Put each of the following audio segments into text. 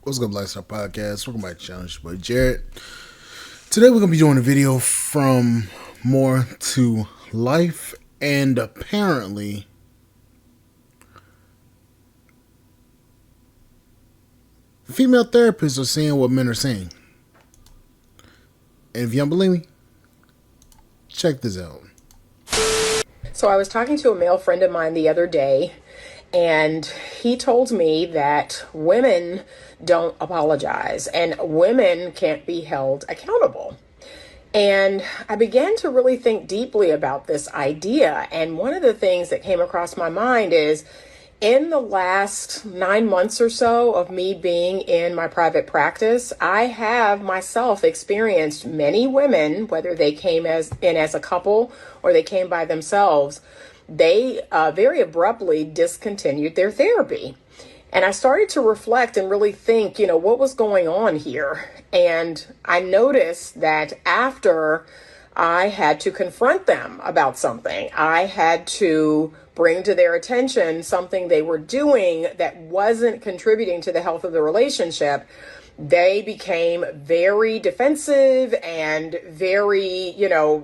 What's good, Lifestyle Podcast? Welcome back to Challenge Boy Jared. Today we're gonna be doing a video from More to Life, and apparently female therapists are saying what men are saying. And if you don't believe me, check this out. So I was talking to a male friend of mine the other day, and he told me that women don't apologize and women can't be held accountable. And I began to really think deeply about this idea. And one of the things that came across my mind is, in the last 9 months or so of me being in my private practice, I have myself experienced many women, whether they came as a couple or they came by themselves, they very abruptly discontinued their therapy. And I started to reflect and really think, what was going on here? And I noticed that after I had to confront them about something, I had to bring to their attention something they were doing that wasn't contributing to the health of the relationship, they became very defensive and very,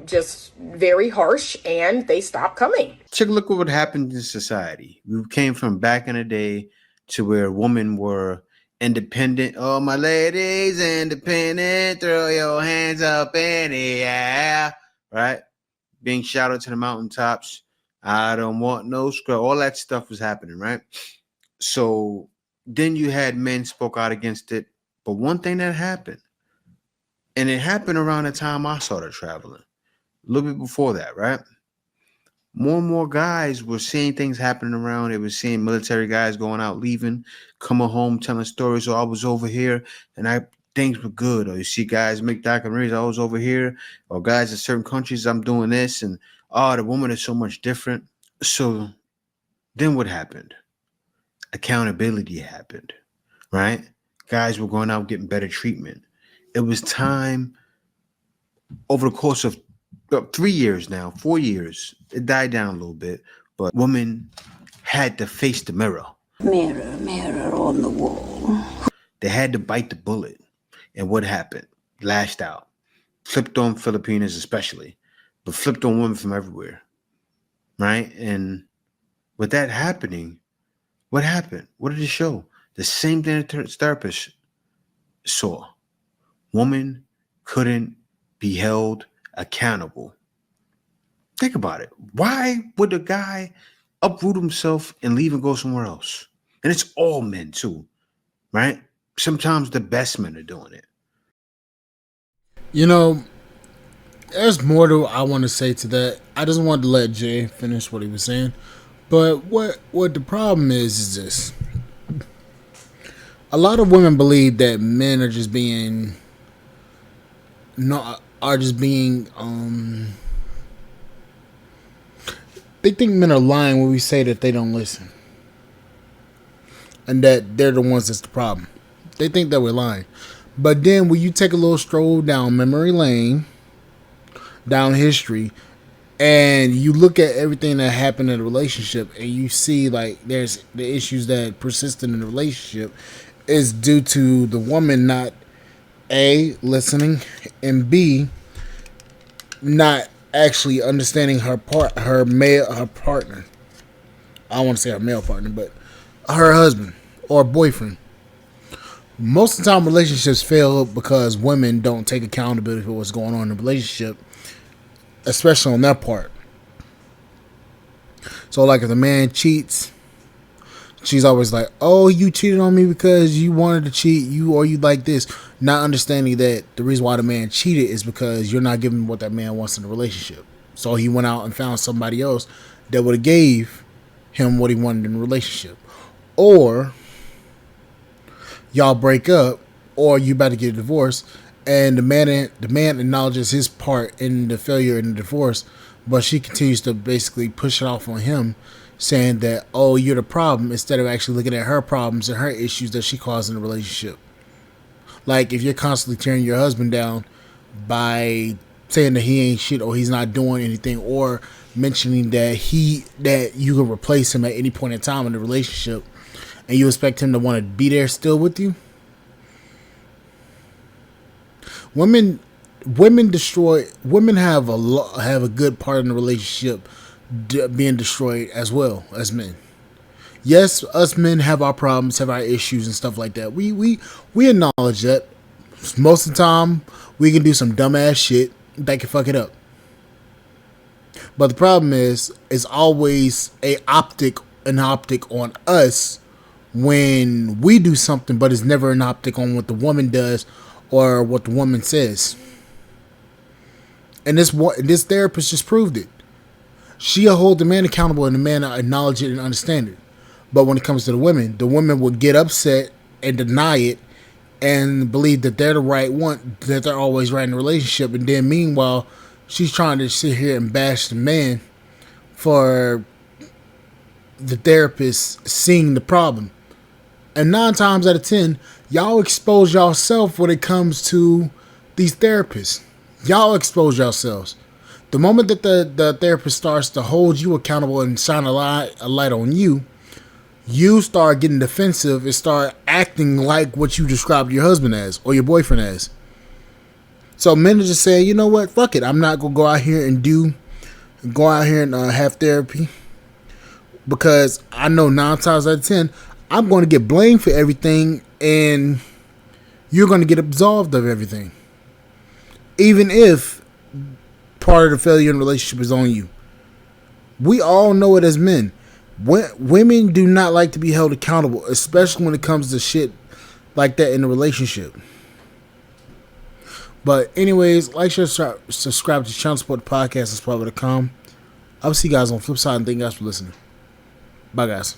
just very harsh, and they stopped coming. Check, look what happened in society. We came from back in the day to where women were independent. Oh, my ladies, independent, throw your hands up in the air, right? Being shouted to the mountaintops. I don't want no scrub. All that stuff was happening, right? So then you had men spoke out against it. But one thing that happened, and it happened around the time I started traveling, a little bit before that, right? More and more guys were seeing things happening around. They were seeing military guys going out, leaving, coming home, telling stories. Oh, I was over here and things were good. Or you see guys make documentaries. I was over here. Or guys in certain countries, I'm doing this. And the woman is so much different. So then what happened? Accountability happened, right? Guys were going out getting better treatment. It was time over the course of 3 years now, 4 years, it died down a little bit, but women had to face the mirror. Mirror, mirror on the wall. They had to bite the bullet. And what happened? Lashed out. Flipped on Filipinas especially, but flipped on women from everywhere, right? And with that happening, what happened? What did it show? The same thing the therapist saw. Woman couldn't be held accountable. Think about it. Why would a guy uproot himself and leave and go somewhere else? And it's all men too, right? Sometimes the best men are doing it. There's more to I want to say to that. I just wanted to let Jay finish what he was saying. But what the problem is this. A lot of women believe that men are just being they think men are lying when we say that they don't listen. And that they're the ones that's the problem. They think that we're lying. But then when you take a little stroll down memory lane, down history, and you look at everything that happened in a relationship, and you see like there's the issues that persisted in the relationship is due to the woman not A, listening, and B, not actually understanding her partner. I don't want to say her male partner, but her husband or boyfriend. Most of the time relationships fail because women don't take accountability for what's going on in the relationship, especially on that part. So like if the man cheats, she's always like, oh, you cheated on me because you wanted to cheat, you like this. Not understanding that the reason why the man cheated is because you're not giving what that man wants in the relationship. So he went out and found somebody else that would have gave him what he wanted in the relationship. Or y'all break up, or you about to get a divorce, and the man acknowledges his part in the failure in the divorce, but she continues to basically push it off on him, saying that, oh, you're the problem, instead of actually looking at her problems and her issues that she caused in the relationship. Like if you're constantly tearing your husband down by saying that he ain't shit or he's not doing anything, or mentioning that you can replace him at any point in time in the relationship, and you expect him to want to be there still with you, Women destroy. Women have have a good part in the relationship being destroyed as well as men. Yes, us men have our problems, have our issues and stuff like that. We acknowledge that. Most of the time, we can do some dumbass shit that can fuck it up. But the problem is, it's always an optic on us when we do something, but it's never an optic on what the woman does or what the woman says. And this therapist just proved it. She'll hold the man accountable and the man acknowledge it and understand it. But when it comes to the women will get upset and deny it and believe that they're the right one, that they're always right in the relationship. And then meanwhile, she's trying to sit here and bash the man for the therapist seeing the problem. And 9 times out of 10, y'all expose yourself when it comes to these therapists. Y'all expose yourselves. The moment that the therapist starts to hold you accountable and shine a light on you, you start getting defensive and start acting like what you described your husband as or your boyfriend as. So men are just saying, you know what, fuck it. I'm not going to go out here and have therapy because I know 9 times out of 10, I'm going to get blamed for everything and you're going to get absolved of everything. Even if part of the failure in the relationship is on you. We all know it as men. Women do not like to be held accountable, especially when it comes to shit like that in a relationship. But anyways, like, share, subscribe to the channel, support the podcast, and support.com. I'll see you guys on the flip side, and thank you guys for listening. Bye, guys.